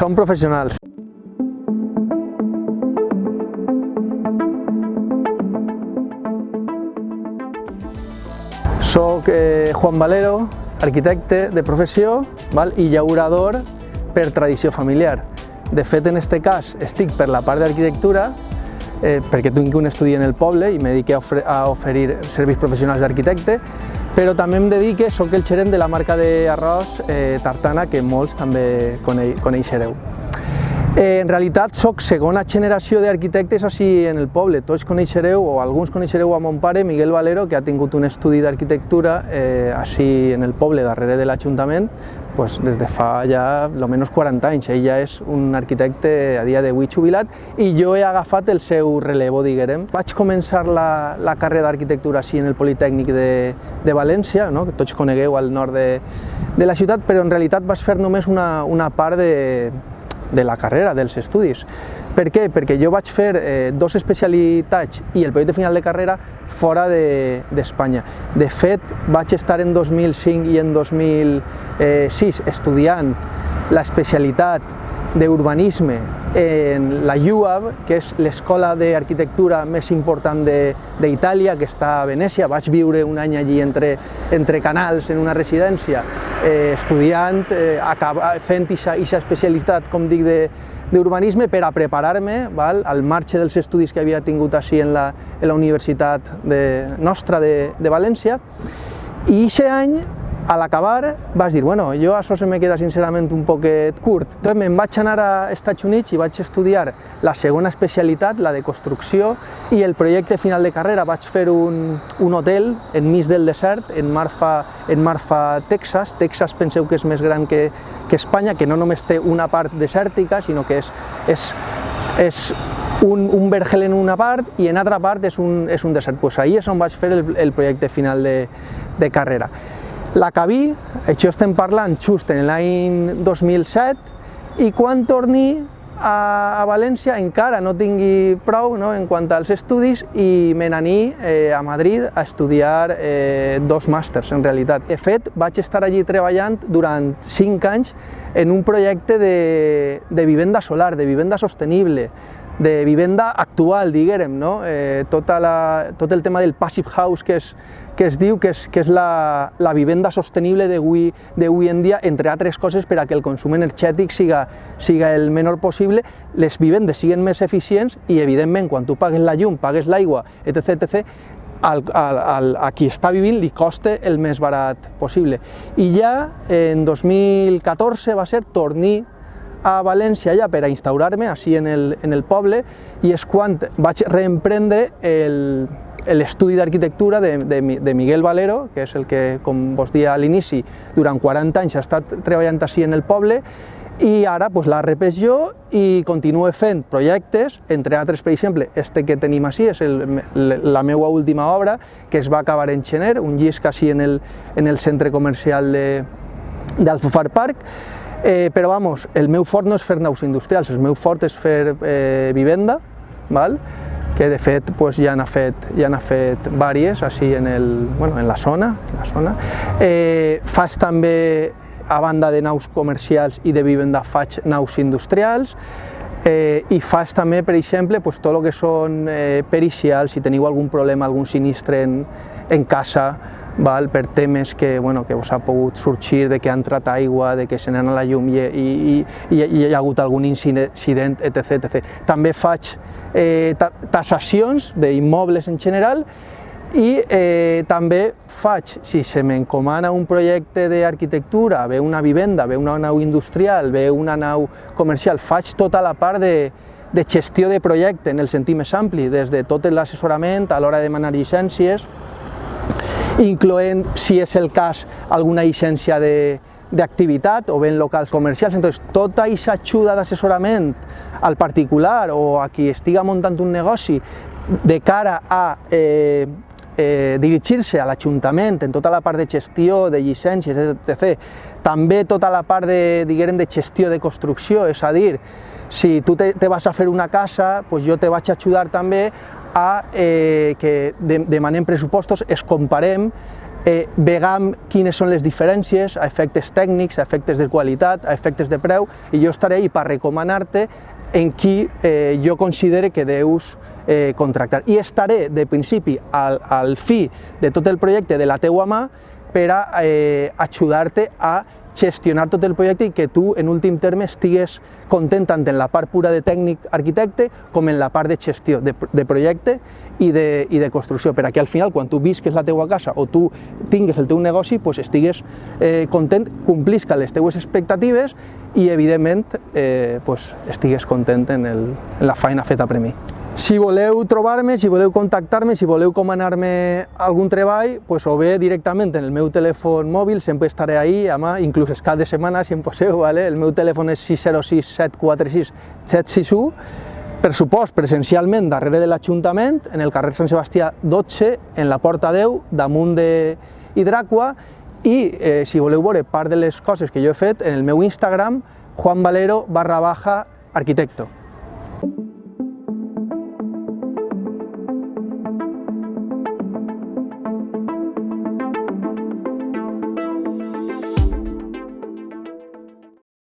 Som professionals. Soc Juan Valero, arquitecte de professió i llaurador per tradició familiar. De fet, en aquest cas, estic per la part d'arquitectura perquè tinc un estudi en el poble i me dedique a oferir serveis professionals d'arquitecte, però també em dedique, soc el gerent de la marca d'arròs Tartana, que molts també coneixereu. En realitat, soc segona generació d'arquitectes així en el poble. Tots coneixereu, o alguns coneixereu a mon pare, Miguel Valero, que ha tingut un estudi d'arquitectura així en el poble, darrere de l'Ajuntament, des de fa ja almenys 40 anys. Ell ja és un arquitecte a dia d'avui jubilat i jo he agafat el seu relevo, diguem. Vaig començar la carrera d'arquitectura així en el Politècnic de València, que tots conegueu al nord de la ciutat, però en realitat vaig fer només una part de la carrera, dels estudis. Per què? Perquè jo vaig fer 2 especialitats i el projecte final de carrera fora d'Espanya. De fet, vaig estar en 2005 i en 2006 estudiant l'especialitat d'urbanisme en la UAV, que és l'escola d'arquitectura més important d'Itàlia, que està a Venècia. Vaig viure un any allí entre canals, en una residència, estudiant, fent aquesta especialitat, com dic, d'urbanisme per a preparar-me al marge dels estudis que havia tingut així en la Universitat nostra de València. I aquest any, a l'acabar, vaig dir, bueno, jo això se me queda sincerament un poquet curt. Doncs me'n vaig anar als Estats Units i vaig estudiar la segona especialitat, la de construcció, i el projecte final de carrera vaig fer un hotel enmig del desert, en Marfa, Texas. Texas penseu que és més gran que Espanya, que no només té una part desèrtica, sinó que és un vergel en una part i en altra part és un desert. Ahir és on vaig fer el projecte final de carrera. L'acabí, això estem parlant just en l'any 2007, i quan torni a València encara no tingui prou en quant als estudis i me n'anir a Madrid a estudiar 2 màsters, en realitat. De fet, vaig estar allí treballant durant 5 anys en un projecte de vivenda solar, de vivenda sostenible, de vivenda actual, diguem, tot el tema del passive house que es diu, que és la vivenda sostenible d'avui en dia, entre altres coses, per a que el consum energètic siga el menor possible, les vivendes siguin més eficients i, evidentment, quan tu pagues la llum, pagues l'aigua, etc., a qui està vivint li costa el més barat possible. I ja en 2014 va ser tornar a València ja per a instaurar-me així en el poble, i és quan vaig reemprendre l'estudi d'arquitectura de Miguel Valero, que és el que, com vos deia a l'inici, durant 40 anys ha estat treballant així en el poble, i ara l'ha repès jo i continuo fent projectes, entre altres, per exemple, este que tenim així, és la meva última obra, que es va acabar en gener, un llisc així en el centre comercial d'Alfafar Park. Però, vamos, el meu fort no és fer naus industrials, el meu fort és fer vivenda, que de fet ja n'ha fet vàries així en la zona. Faig també, a banda de naus comercials i de vivenda, faig naus industrials, i faig també, per exemple, tot el que són pericials, si teniu algun problema, algun sinistre en casa, per temes que us ha pogut sorgir, de que ha entrat aigua, de que se n'ha anat la llum i hi ha hagut algun incident, etc. També faig tassacions d'immobles en general i també faig, si se m'encomana un projecte d'arquitectura, ve una vivenda, ve una nau industrial, ve una nau comercial, faig tota la part de gestió de projecte en el sentit més ampli, des de tot l'assessorament a l'hora de demanar llicències, incloent, si és el cas, alguna llicència d'activitat o bé en locals comercials. Tota aquesta ajuda d'assessorament al particular o a qui estiga muntant un negoci de cara a dirigir-se a l'Ajuntament en tota la part de gestió, de llicències, etc. També tota la part de gestió de construcció, és a dir, si tu te vas a fer una casa, jo te vaig ajudar també a que demanem pressupostos, es comparem vegam quines són les diferències a efectes tècnics, a efectes de qualitat, a efectes de preu, i jo estaré ahí per recomanar-te en qui jo considere que deus contractar. I estaré de principi al fi de tot el projecte de la teua mà per a ajudar-te a gestionar tot el projecte i que tu, en últim terme, estigues content tant en la part pura de tècnic arquitecte com en la part de gestió de projecte i de construcció, perquè al final, quan tu visques la teua casa o tu tingues el teu negoci, estigues content, complisca les teues expectatives i, evidentment, estigues content en la feina feta per mi. Si voleu trobar-me, si voleu contactar-me, si voleu comanar-me algun treball, o bé directament en el meu telèfon mòbil, sempre estaré ahí, inclús el cap de setmana, si em poseu, el meu telèfon és 606 746 761, per supost, presencialment, darrere de l'Ajuntament, en el carrer Sant Sebastià 12, en la Porta 10, damunt d'Hidracua, i si voleu veure part de les coses que jo he fet, en el meu Instagram, juanvalero_arquitecto.